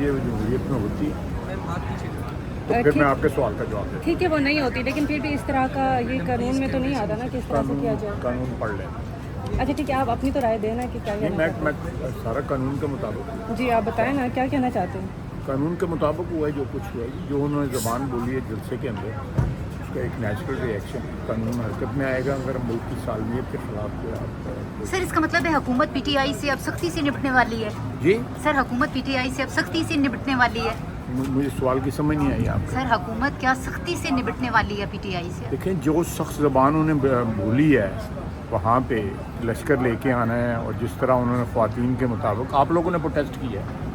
یہ جمہوریت میں ہوتی ہے تو پھر میں آپ کے سوال کا جواب دیتا ٹھیک ہے وہ نہیں ہوتی لیکن پھر بھی اس طرح کا یہ قانون میں تو نہیں آتا نا کہ اس طرح سے کیا جائے. قانون پڑھ لیں. اچھا ٹھیک ہے آپ اپنی تو رائے دینا کہ کیا کہنا چاہتے میں سارا قانون کے مطابق ہیں. جی آپ بتائیں نا کیا کہنا چاہتے ہیں. قانون کے مطابق ہوا ہے جو کچھ ہوا ہے جو انہوں نے زبان بولی ہے جلسے کے اندر اس کا ایک نیچرل ری ایکشن قانون حرکت میں آئے گا اگر ملک کی سالمیت کے خلاف جو ہے. سر اس کا مطلب ہے حکومت پی ٹی آئی سے اب سختی سے نپٹنے والی ہے. جی سر حکومت پی ٹی آئی سے اب سختی سے نپٹنے والی ہے. مجھے سوال کی سمجھ نہیں آئی آپ. سر حکومت کیا سختی سے نپٹنے والی ہے پی ٹی آئی سے؟ دیکھیں جو سخت زبان انہوں نے بولی ہے وہاں پہ لشکر لے کے آنا ہے اور جس طرح انہوں نے خواتین کے مطابق آپ لوگوں نے پروٹیسٹ کیا ہے.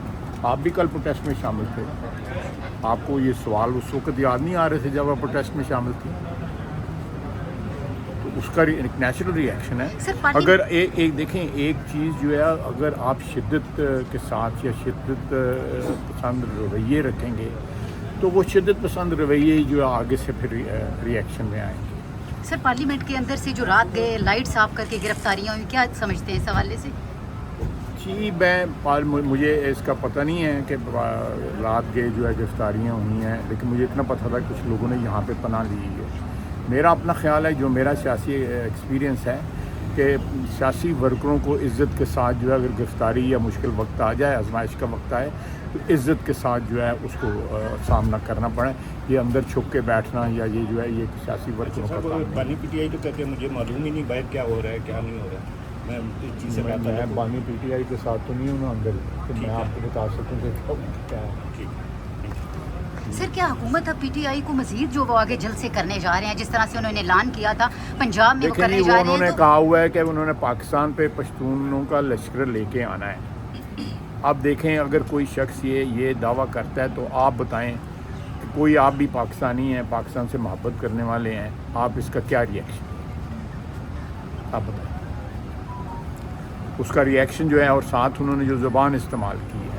آپ بھی کل پروٹیسٹ میں شامل تھے. آپ کو یہ سوال اس وقت یاد نہیں آ رہے تھے جب آپ پروٹیسٹ میں شامل تھے. تو اس کا ایک نیچرل ری ایکشن ہے. اگر ایک دیکھیں ایک چیز جو ہے اگر آپ شدت کے ساتھ یا شدت پسند رویے رکھیں گے تو وہ شدت پسند رویے جو ہے آگے سے پھر ری ایکشن میں آئیں گے. سر پارلیمنٹ کے اندر سے جو رات گئے لائٹ صاف کر کے گرفتاریاں ہوئی کیا سمجھتے ہیں اس حوالے سے؟ جی مجھے اس کا پتہ نہیں ہے کہ رات گئے جو ہے گرفتاریاں ہوئی ہیں لیکن مجھے اتنا پتہ تھا کچھ لوگوں نے یہاں پہ پناہ لی ہے. میرا اپنا خیال ہے جو میرا سیاسی ایکسپیرینس ہے کہ سیاسی ورکروں کو عزت کے ساتھ جو ہے اگر گرفتاری یا مشکل وقت آ جائے آزمائش کا وقت آئے تو عزت کے ساتھ جو ہے اس کو سامنا کرنا پڑے. یہ اندر چھپ کے بیٹھنا یا یہ جو ہے یہ سیاسی ورکروں کا کام ہے. بانی پی ٹی آئی تو کہتے ہیں مجھے معلوم ہی نہیں باہر کیا ہو رہا ہے کیا نہیں ہو رہا ہے. میں اس چیز سے میں بانی پی ٹی آئی کے ساتھ تو نہیں ہوں نا اندر کہ میں آپ کو بتا سکوں کہ کیا ہے. سر کیا حکومت اب پی ٹی آئی کو مزید جو وہ آگے جلسے کرنے جا رہے ہیں جس طرح سے انہوں نے اعلان کیا تھا پنجاب میں وہ کرنے جا رہے ہیں؟ انہوں نے کہا ہوا ہے کہ انہوں نے پاکستان پہ پشتونوں کا لشکر لے کے آنا ہے. اب دیکھیں اگر کوئی شخص یہ دعویٰ کرتا ہے تو آپ بتائیں کہ کوئی آپ بھی پاکستانی ہیں پاکستان سے محبت کرنے والے ہیں آپ اس کا کیا ری ایکشن آپ بتائیں. اس کا ری ایکشن جو ہے اور ساتھ انہوں نے جو زبان استعمال کی ہے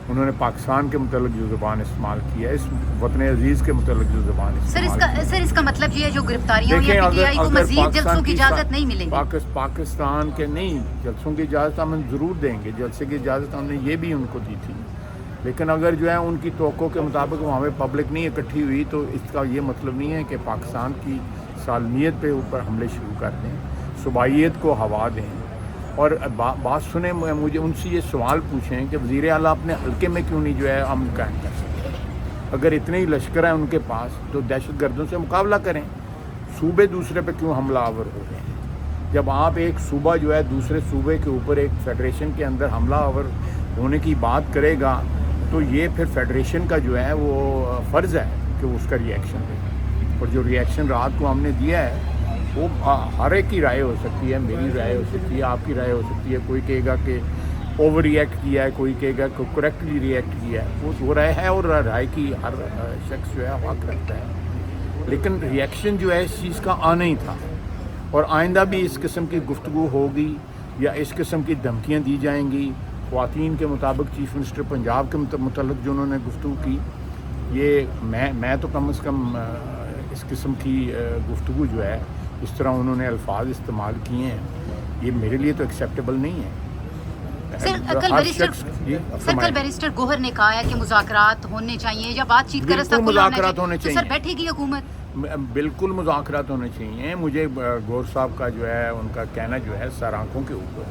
انہوں نے پاکستان کے متعلق جو زبان استعمال کی ہے اس وطن عزیز کے متعلق جو زبان سر اس کا مطلب یہ ہے جو گرفتاریاں ہوئی ہیں پی ٹی آئی کو مزید جلسوں کی اجازت نہیں ملے گی؟ پاکستان کے نہیں جلسوں کی اجازت ہم ضرور دیں گے. جلسے کی اجازت ہم نے یہ بھی ان کو دی تھی لیکن اگر جو ہے ان کی توقع کے مطابق وہاں پہ پبلک نہیں اکٹھی ہوئی تو اس کا یہ مطلب نہیں ہے کہ پاکستان کی سالمیت پہ اوپر حملے شروع کر دیں صوبائیت کو ہوا دیں. اور بات سنیں مجھے ان سے یہ سوال پوچھیں کہ وزیر اعلیٰ اپنے حلقے میں کیوں نہیں جو ہے امن قائم کر سکتے؟ اگر اتنے ہی لشکر ہیں ان کے پاس تو دہشت گردوں سے مقابلہ کریں. صوبے دوسرے پہ کیوں حملہ آور ہو رہے ہیں؟ جب آپ ایک صوبہ جو ہے دوسرے صوبے کے اوپر ایک فیڈریشن کے اندر حملہ آور ہونے کی بات کرے گا تو یہ پھر فیڈریشن کا جو ہے وہ فرض ہے کہ اس کا ری ایکشن دے. اور جو ری ایکشن رات کو ہم نے دیا ہے وہ ہر ایک کی رائے ہو سکتی ہے. میری رائے ہو سکتی ہے آپ کی رائے ہو سکتی ہے. کوئی کہے گا کہ اوور ری ایکٹ کیا ہے کوئی کہے گا کہ کریکٹلی ری ایکٹ کیا ہے. وہ رائے ہے اور رائے کی ہر شخص جو ہے حق رکھتا ہے. لیکن ری ایکشن جو ہے اس چیز کا آنا ہی تھا اور آئندہ بھی اس قسم کی گفتگو ہوگی یا اس قسم کی دھمکیاں دی جائیں گی. خواتین کے مطابق چیف منسٹر پنجاب کے متعلق جو انہوں نے گفتگو کی یہ میں تو کم از کم اس قسم کی گفتگو جو ہے اس طرح انہوں نے الفاظ استعمال کیے ہیں یہ میرے لیے تو ایکسیپٹیبل نہیں ہے. سر کل بیرسٹر گوہر نے کہا ہے کہ مذاکرات ہونے چاہیے یا بات چیت کا رستہ مذاکرات ہونے چاہیے. سر بیٹھے گی حکومت؟ بالکل مذاکرات ہونے چاہیے. مجھے گور صاحب کا جو ہے ان کا کہنا جو ہے سر آنکھوں کے اوپر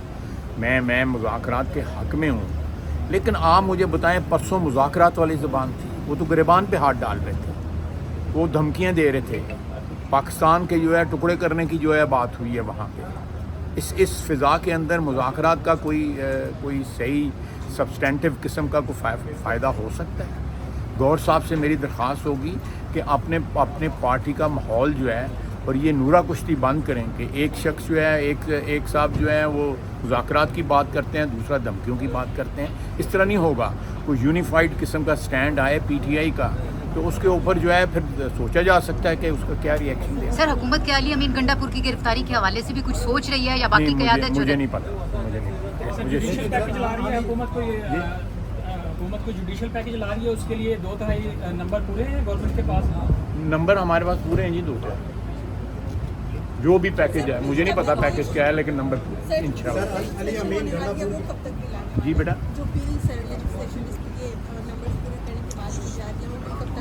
میں مذاکرات کے حق میں ہوں لیکن آپ مجھے بتائیں پرسوں مذاکرات والی زبان تھی وہ تو گریبان پہ ہاتھ ڈال رہے تھے وہ دھمکیاں دے رہے تھے. پاکستان کے جو ہے ٹکڑے کرنے کی جو ہے بات ہوئی ہے وہاں پہ. اس فضا کے اندر مذاکرات کا کوئی صحیح سبسٹینٹیو قسم کا کوئی فائدہ ہو سکتا ہے؟ گور صاحب سے میری درخواست ہوگی کہ اپنے پارٹی کا ماحول جو ہے اور یہ نورا کشتی بند کریں کہ ایک شخص جو ہے ایک صاحب جو ہے وہ مذاکرات کی بات کرتے ہیں دوسرا دھمکیوں کی بات کرتے ہیں. اس طرح نہیں ہوگا. کوئی یونیفائڈ قسم کا سٹینڈ آئے پی ٹی آئی کا تو اس کے اوپر جو ہے پھر سوچا جا سکتا ہے کہ اس کا کیا ری ایکشن دے. سر حکومت کیا علی امین گنڈا پور کی گرفتاری کے حوالے سے بھی کچھ سوچ رہی ہے یا باقی قیادت مجھے نہیں پتا. حکومت کو جوڈیشل پیکج لا رہی ہے اس کے لیے 2/3 نمبر پورے ہیں گورنمنٹ کے پاس؟ نمبر ہمارے پاس پورے ہیں جی 2 جو بھی پیکج ہے مجھے نہیں پتا پیکج کیا ہے لیکن نمبر انشاءاللہ. جی بیٹا